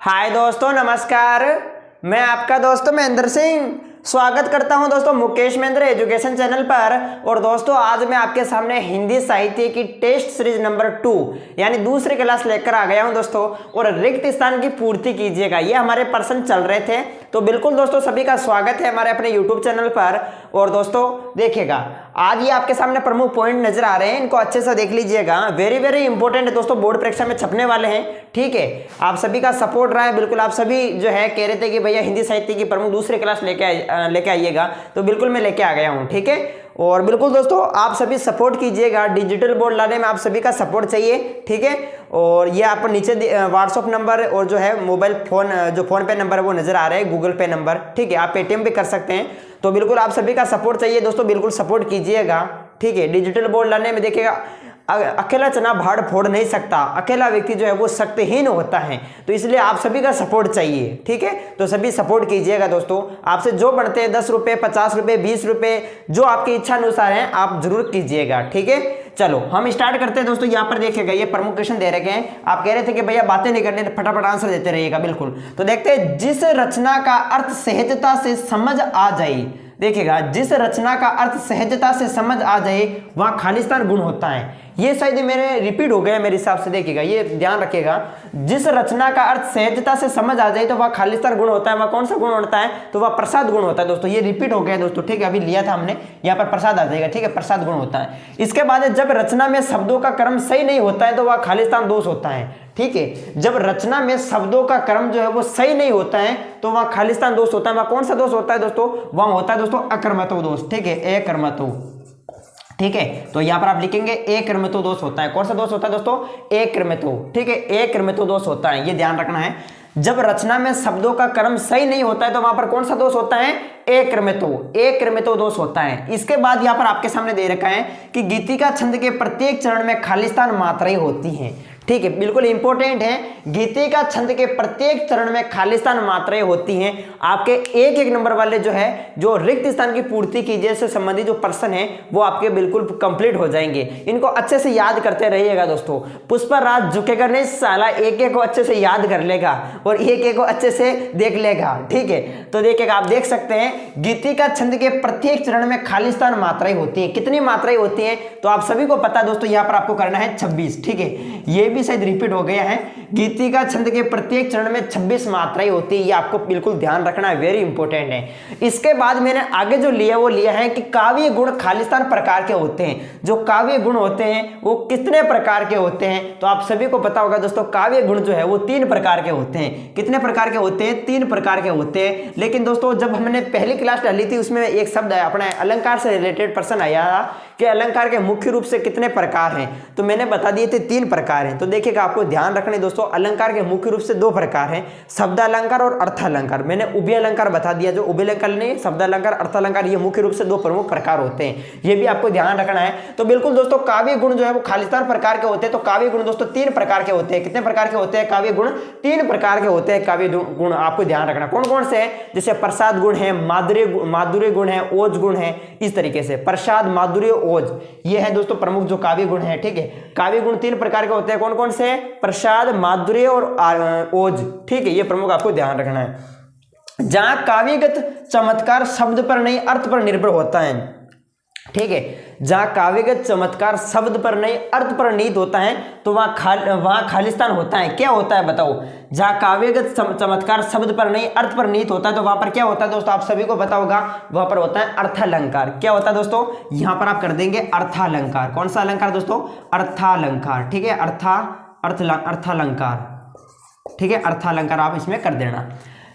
हाय दोस्तों, नमस्कार। मैं आपका दोस्त महेंद्र सिंह स्वागत करता हूं दोस्तों मुकेश महेंद्र एजुकेशन चैनल पर। और दोस्तों आज मैं आपके सामने हिंदी साहित्य की टेस्ट सीरीज नंबर 2 यानी दूसरी क्लास लेकर आ गया हूं दोस्तों। और रिक्त स्थान की पूर्ति कीजिएगा, ये हमारे प्रश्न चल रहे थे। तो बिल्कुल दोस्तों सभी का स्वागत है हमारे अपने यूट्यूब चैनल पर। और दोस्तों देखिएगा, आज ये आपके सामने प्रमुख पॉइंट नजर आ रहे हैं, इनको अच्छे से देख लीजिएगा। वेरी वेरी इंपॉर्टेंट है दोस्तों, बोर्ड परीक्षा में छपने वाले हैं। ठीक है, आप सभी का सपोर्ट रहा है। बिल्कुल आप सभी जो है कह रहे थे कि भैया हिंदी साहित्य की प्रमुख दूसरी क्लास लेके आइएगा, तो बिल्कुल मैं लेके आ गया हूँ। ठीक है, और बिल्कुल दोस्तों आप सभी सपोर्ट कीजिएगा, डिजिटल बोर्ड लाने में आप सभी का सपोर्ट चाहिए। ठीक है, और ये आप नीचे व्हाट्सअप नंबर और जो है मोबाइल फोन जो फोन पे नंबर वो नजर आ रहे हैं, गूगल पे नंबर। ठीक है, आप पेटीएम भी कर सकते हैं। तो बिल्कुल आप सभी का सपोर्ट चाहिए दोस्तों, बिल्कुल सपोर्ट कीजिएगा। ठीक है, डिजिटल बोर्ड लाने में देखिएगा, अकेला चना भाड़ फोड़ नहीं सकता, अकेला व्यक्ति जो है वो शक्तिहीन होता है। तो इसलिए आप सभी का सपोर्ट चाहिए। ठीक है, तो सभी सपोर्ट कीजिएगा दोस्तों। आपसे जो बढ़ते हैं 10 रुपये, 50 रुपये, 20 रुपये, जो आपकी इच्छा अनुसार है आप जरूर कीजिएगा। ठीक है, चलो हम स्टार्ट करते हैं दोस्तों। यहाँ पर देखिएगा, ये प्रमुख क्वेश्चन दे रखे हैं। आप कह रहे थे कि भैया बातें नहीं करने, फटाफट आंसर देते रहिएगा। बिल्कुल, तो देखते हैं, जिस रचना का अर्थ सहजता से समझ आ जाए। देखिएगा, जिस रचना का अर्थ सहजता से समझ आ जाए वह खालिस्तान गुण होता है। ये शायद मेरे रिपीट हो गया मेरे हिसाब से। देखिएगा, ये ध्यान रखिएगा, जिस रचना का अर्थ सहजता से समझ आ जाए तो वह खालिस्तान गुण होता है। वह कौन सा गुण होता है? तो वह प्रसाद गुण होता है दोस्तों। ये रिपीट हो गया दोस्तों। ठीक है, अभी लिया था हमने, यहाँ पर प्रसाद आ जाएगा। ठीक है, प्रसाद गुण होता है। इसके बाद जब रचना में शब्दों का क्रम सही नहीं होता है तो वह खालिस्तान दोष होता है। ठीक है, जब रचना में शब्दों का क्रम जो है वो सही नहीं होता है तो वह खालिस्तान दोष होता है। वह कौन सा दोष होता है दोस्तों? वह होता है दोस्तों अकर्मतो दोष। ठीक है, अकर्मतो। ठीक है, तो यहां पर आप लिखेंगे अकर्मतो दोष होता है। कौन सा दोष होता है दोस्तों? अकर्मतो। ठीक है, अकर्मतो दोष होता है, ये ध्यान रखना है। जब रचना में शब्दों का क्रम सही नहीं होता है तो वहां पर कौन सा दोष होता है? अकर्मतो दोष होता है। इसके बाद यहां पर आपके सामने दे रखा है कि गीतिका छंद के प्रत्येक चरण में खालिस्तान मात्राएं होती हैं। ठीक है, बिल्कुल इंपॉर्टेंट है। गीतिका छंद के प्रत्येक चरण में खालिस्तान मात्राएं होती हैं। आपके एक एक नंबर वाले जो है, जो रिक्त स्थान की पूर्ति कीजिए से संबंधित जो प्रश्न है वो आपके बिल्कुल कंप्लीट हो जाएंगे। इनको अच्छे से याद करते रहिएगा दोस्तों। पुष्पराज झुकेगा नहीं साला, एक एक को अच्छे से याद कर लेगा और एक एक को अच्छे से देख लेगा। ठीक है, तो देखिएगा, आप देख सकते हैं गीतिका छंद के प्रत्येक चरण में खालिस्तान मात्राएं होती हैं। कितनी मात्राएं होती हैं तो आप सभी को पता दोस्तों, यहाँ पर आपको करना है 26। ठीक है, ये शायद रिपीट हो गया है। गीतिका छंद के प्रत्येक चरण में 26 मात्राएं होती है, ये आपको बिल्कुल ध्यान रखना है, वेरी इंपॉर्टेंट है। इसके बाद मैंने आगे जो लिया वो लिया है कि काव्य गुण खालिस्तान प्रकार के होते हैं। जो काव्य गुण होते हैं वो कितने प्रकार के होते हैं? तो आप सभी को पता होगा दोस्तों, काव्य गुण जो है वो 3 प्रकार के होते हैं। कितने प्रकार के होते हैं? 3 प्रकार के होते हैं। लेकिन दोस्तों जब हमने पहली क्लास डाली थी उसमें एक शब्द है अपना अलंकार से रिलेटेड प्रश्न आया कि अलंकार के मुख्य रूप से कितने प्रकार हैं, तो मैंने बता दिए थे 3 प्रकार हैं। तो देखिएगा, आपको ध्यान रखने दोस्तों, अलंकार के मुख्य रूप से 2 प्रकार हैं, शब्द अलंकार और अर्थ अलंकार। मैंने उभय अलंकार बता दिया, जो उभय अलंकार नहीं, शब्द अलंकार, अर्थ अलंकार, ये मुख्य रूप से 2 प्रमुख प्रकार होते हैं। ये भी आपको ध्यान रखना है। तो बिल्कुल दोस्तों, काव्य गुण जो है वो खालिस्तान प्रकार के होते हैं। तो काव्य गुण दोस्तों 3 प्रकार के होते हैं। कितने प्रकार के होते हैं? काव्य गुण 3 प्रकार के होते हैं। काव्य गुण आपको ध्यान रखना कौन कौन से है? जैसे प्रसाद गुण है, माधुर्य गुण है, ओज गुण है। इस तरीके से प्रसाद, माधुर्य, ओज, ये है दोस्तों प्रमुख जो काव्य गुण है। ठीक है, काव्य गुण 3 प्रकार के होते हैं। कौन कौन से? प्रसाद, माधुर्य और ओज। ठीक है, ये प्रमुख आपको ध्यान रखना है। जहां काव्यगत चमत्कार शब्द पर नहीं अर्थ पर निर्भर होता है। ठीक है, जहां काव्यगत चमत्कार शब्द पर नहीं अर्थ पर नीत होता है तो वहां खालिस्तान होता है। क्या होता है बताओ? जहां काव्यगत चमत्कार शब्द पर नहीं अर्थ पर नीत होता है तो वहां पर क्या होता है दोस्तों? आप सभी को पता होगा, वहां पर होता है अर्थालंकार। क्या होता है दोस्तों? यहां पर आप कर देंगे अर्थालंकार। कौन सा अलंकार दोस्तों? अर्थालंकार। ठीक है, अर्थालंकार। ठीक है, अर्थालंकार आप इसमें कर देना।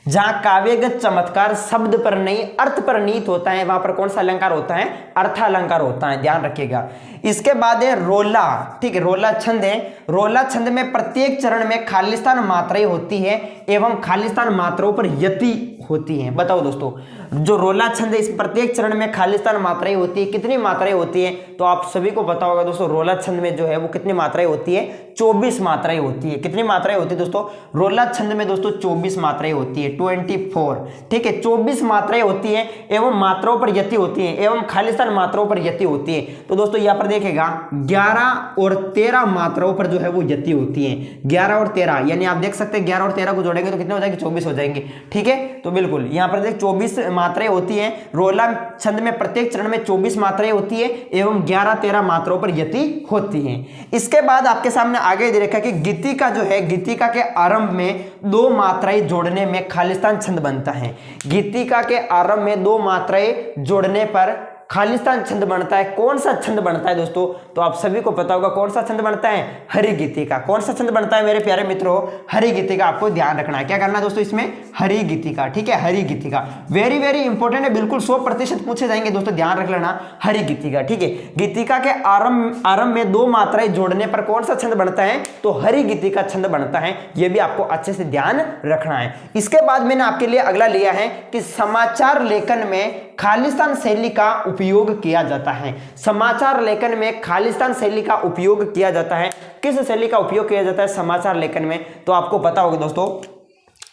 जहां काव्यगत चमत्कार शब्द पर नहीं अर्थ पर नीत होता है वहां पर कौन सा अलंकार होता है? अर्थालंकार होता है, ध्यान रखिएगा। इसके बाद है रोला। ठीक है, रोला छंद है। रोला छंद में प्रत्येक चरण में खालिस्तान मात्राएं होती है एवं खालिस्तान मात्राओं पर यति होती है। बताओ दोस्तों, जो रोला छंद है इस प्रत्येक चरण में खालिस्तान मात्राएं होती है। कितनी मात्राएं होती है तो आप सभी को पता होगा दोस्तों, रोला छंद में जो है वो कितनी मात्राएं होती है, 24 मात्राएं होती है। कितनी मात्राएं होती है दोस्तों, रोला छंद में दोस्तों 24 मात्राएं होती है, 24, ठीक है, 24 मात्राएं होती है एवं मात्राओं पर यति होती है एवं खालिस्तान मात्राओं पर यति होती है। तो दोस्तों यहाँ पर देखिएगा 11 और 13 मात्राओं पर जो है वो यति होती है, 11 और 13, यानी आप देख सकते हैं 11 और 13 को जोड़ेंगे तो कितने हो जाएंगे, 24 हो जाएंगे, ठीक है। तो बिल्कुल यहाँ पर देख 24 मात्राएं होती हैं, रोला छंद में प्रत्येक चरण में 24 मात्राएं होती है एवं 11-13 मात्राओं पर यति होती हैं। इसके बाद आपके सामने आगे दे रखा है कि गीतिका जो है, गीतिका के आरंभ में 2 मात्राएं जोड़ने में खालिस्तान छंद बनता है। गीतिका के आरंभ में 2 मात्राएं जोड़ने पर खालिस्तान छंद बनता है। कौन सा छंद बनता है दोस्तों, तो आप सभी को पता होगा कौन सा छंद बनता है, हरि गीतिका। कौन सा छंद बनता है मेरे प्यारे मित्रों, हरि गीतिका। आपको ध्यान रखना है, क्या करना है दोस्तों इसमें, हरि गीतिका, ठीक है, हरि गीतिका वेरी वेरी इंपॉर्टेंट है, बिल्कुल 100% पूछे जाएंगे दोस्तों, ध्यान रख लेना, हरि गीतिका, ठीक है। गीतिका के आरंभ में 2 मात्राएं जोड़ने पर कौन सा छंद बनता है, तो हरि गीतिका छंद बनता है। यह भी आपको अच्छे से ध्यान रखना है। इसके बाद मैंने आपके लिए अगला लिया है कि समाचार लेखन में खालिस्तान शैली का उपयोग किया जाता है। समाचार लेखन में खालिस्तान शैली का उपयोग किया जाता है। किस शैली का उपयोग किया जाता है समाचार लेखन में, तो आपको पता होगा दोस्तों,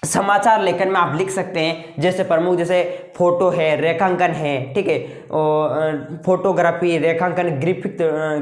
समाचार लेखन में आप लिख सकते हैं जैसे प्रमुख, जैसे फोटो है, रेखांकन है, ठीक है, फोटोग्राफी, रेखांकन,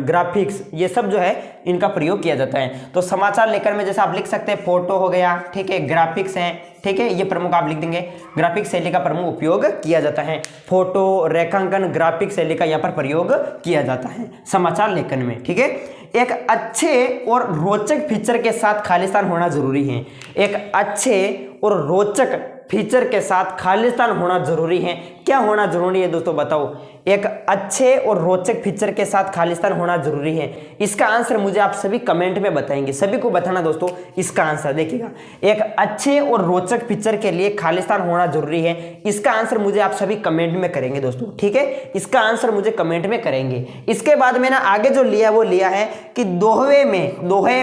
ग्राफिक्स, ये सब जो है इनका प्रयोग किया जाता है। तो समाचार लेखन में जैसे आप लिख सकते हैं फोटो हो गया, ठीक है, ग्राफिक्स है, ठीक है, ये प्रमुख आप लिख देंगे। ग्राफिक्स शैली का प्रमुख उपयोग किया जाता है। फोटो, रेखांकन, ग्राफिक्स शैली का यहाँ पर प्रयोग किया जाता है समाचार लेखन में, ठीक है। एक अच्छे और रोचक फीचर के साथ खालिस्तान होना जरूरी है। एक अच्छे और रोचक फीचर के साथ खालिस्तान होना जरूरी है। क्या होना जरूरी है दोस्तों, बताओ। एक अच्छे और रोचक फीचर के साथ खालिस्तान होना जरूरी है। इसका आंसर मुझे आप सभी कमेंट में बताएंगे, सभी को बताना दोस्तों इसका आंसर। देखिएगा, एक अच्छे और रोचक फीचर के लिए खालिस्तान होना जरूरी है। इसका आंसर मुझे आप सभी कमेंट में करेंगे दोस्तों, ठीक है, इसका आंसर मुझे कमेंट में करेंगे। इसके बाद मैंने आगे जो लिया वो लिया है कि दोहे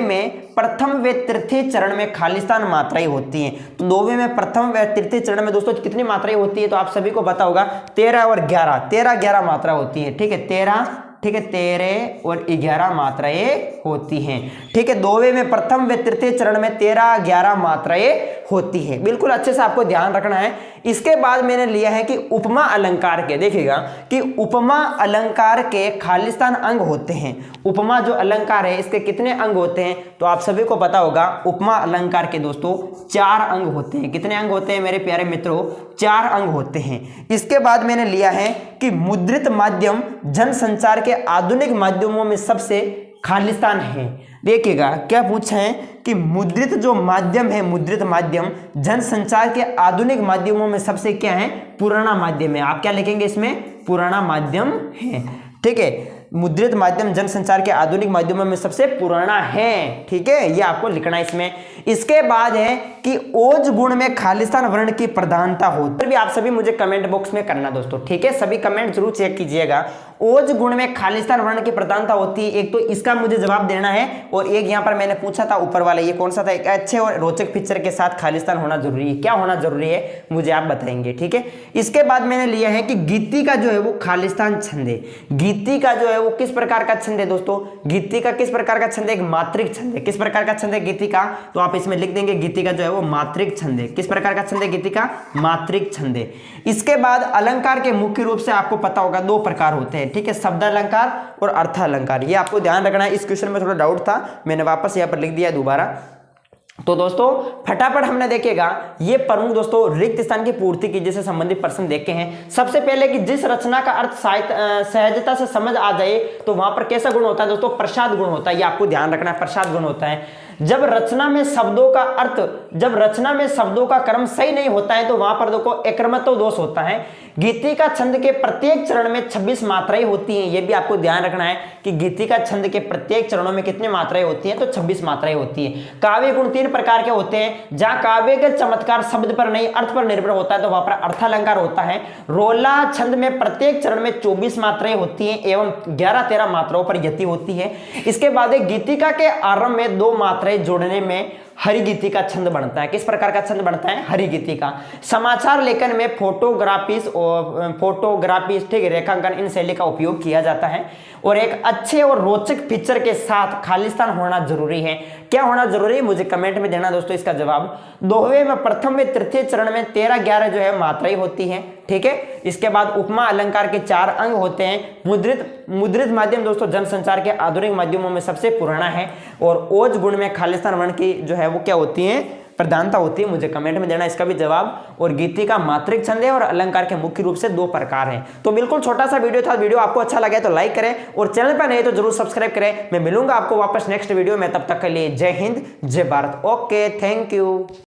में प्रथम व तृतीय चरण में खालिस्तान मात्राएं होती हैं। तो दोहे में प्रथम व तृतीय चरण में दोस्तों कितनी मात्राएं होती है, तो आप सभी को पता होगा 13 और 11 मात्रा होती है, ठीक है, 13 और 11 मात्राएं होती हैं, ठीक है। दोहे में प्रथम व तृतीय चरण में 13-11 मात्राएं होती है, बिल्कुल अच्छे से आपको ध्यान रखना है। इसके बाद मैंने लिया है कि उपमा अलंकार के, देखिएगा कि उपमा अलंकार के खालिस्तान अंग होते हैं। उपमा जो अलंकार है इसके कितने अंग होते हैं, तो आप सभी को पता होगा उपमा अलंकार के दोस्तों 4 अंग होते हैं। कितने अंग होते हैं मेरे प्यारे मित्रों, 4 अंग होते हैं। इसके बाद मैंने लिया है कि मुद्रित माध्यम जनसंचार के आधुनिक माध्यमों में सबसे खालिस्तान है। देखिएगा क्या पूछा है कि मुद्रित जो माध्यम है, मुद्रित माध्यम जनसंचार के आधुनिक माध्यमों में सबसे क्या है, पुराना माध्यम है। आप क्या लिखेंगे इसमें, पुराना माध्यम है, ठीक है। मुद्रित माध्यम जनसंचार के आधुनिक माध्यमों में सबसे पुराना है, ठीक है, ये आपको लिखना है इसमें। इसके बाद है कि ओज गुण में खालिस्तान वर्ण की प्रधानता हो, फिर भी आप सभी मुझे कमेंट बॉक्स में करना दोस्तों, ठीक है, सभी कमेंट जरूर चेक कीजिएगा। ओज गुण में खालिस्तान वर्ण की प्रधानता होती है, एक तो इसका मुझे जवाब देना है, और एक यहाँ पर मैंने पूछा था ऊपर वाला, ये कौन सा था, एक अच्छे और रोचक फीचर के साथ खालिस्तान होना जरूरी है। क्या होना जरूरी है मुझे आप बताएंगे, ठीक है। इसके बाद मैंने लिया है कि गीतिका जो है वो खालिस्तान छंद है। गीतिका जो है वो किस प्रकार का छंद है दोस्तों, गीतिका किस प्रकार का छंद है, एक मात्रिक छंद है। किस प्रकार का छंद है गीतिका, तो आप इसमें लिख देंगे गीतिका जो है वो मात्रिक छंद है। किस प्रकार का छंद है गीतिका, मात्रिक छंद है। इसके बाद अलंकार के मुख्य रूप से आपको पता होगा 2 प्रकार होते हैं, ठीक है, शब्द अलंकार और अर्थ अलंकार। ये आपको ध्यान रखना है, इस क्वेश्चन में थोड़ा डाउट था, मैंने वापस यहाँ पर लिख दिया दोबारा। तो दोस्तों फटाफट हमने देखेगा ये प्रमुख दोस्तों रिक्त स्थान की पूर्ति की से संबंधित प्रश्न देखे हैं। सबसे पहले कि जिस रचना का अर्थ सहजता से समझ आ जाए तो वहां पर कैसा गुण होता है दोस्तों, प्रसाद गुण होता है। ये आपको ध्यान रखना है, प्रसाद गुण होता है। जब रचना में शब्दों का क्रम सही नहीं होता है तो वहां पर देखो अक्रमत्व दोष होता है। गीतिका छंद के प्रत्येक चरण में 26 मात्राएं होती हैं। यह भी आपको ध्यान रखना है कि गीतिका छंद के प्रत्येक चरणों में कितनी मात्राएं होती हैं, तो 26 मात्राएं होती हैं। काव्य गुण 3 प्रकार के होते हैं। जहां काव्य का चमत्कार शब्द पर नहीं अर्थ पर निर्भर होता है तो वहां पर अर्थालंकार होता है। रोला छंद में प्रत्येक चरण में 24 मात्राएं होती हैं एवं 11-13 मात्राओं पर यति होती है। इसके बाद गीतिका के आरंभ में 2 मात्राएं जोड़ने में हरिगीति का छंद बनता है। किस प्रकार का छंद बनता है? हरिगीति का। समाचार लेखन में फोटोग्राफी ठीक है, रेखांकन, इन शैली का उपयोग किया जाता है। और एक अच्छे और रोचक पिक्चर के साथ खालिस्तान होना जरूरी है। क्या होना जरूरी है? मुझे कमेंट में देना दोस्तों इसका जवाब। दोहवे में प्रथम व तृतीय चरण में 13-11 जो है मात्राएं होती हैं, ठीक है। इसके बाद उपमा अलंकार के 4 अंग होते हैं। मुद्रित माध्यम दोस्तों जनसंचार के आधुनिक माध्यमों में सबसे पुराना है। और ओज गुण में खालिस्तान वर्ण की जो है वो क्या होती है? प्रधानता होती है। मुझे कमेंट में देना इसका भी जवाब। और गीति का मात्रिक छंद है और अलंकार के मुख्य रूप से 2 प्रकार हैं। तो बिल्कुल छोटा सा वीडियो था। वीडियो आपको अच्छा लगा तो लाइक करें और चैनल पर नहीं तो जरूर सब्सक्राइब करें। मैं मिलूंगा आपको वापस नेक्स्ट वीडियो में, तब तक के लिए जय हिंद, जय भारत। Okay, thank you.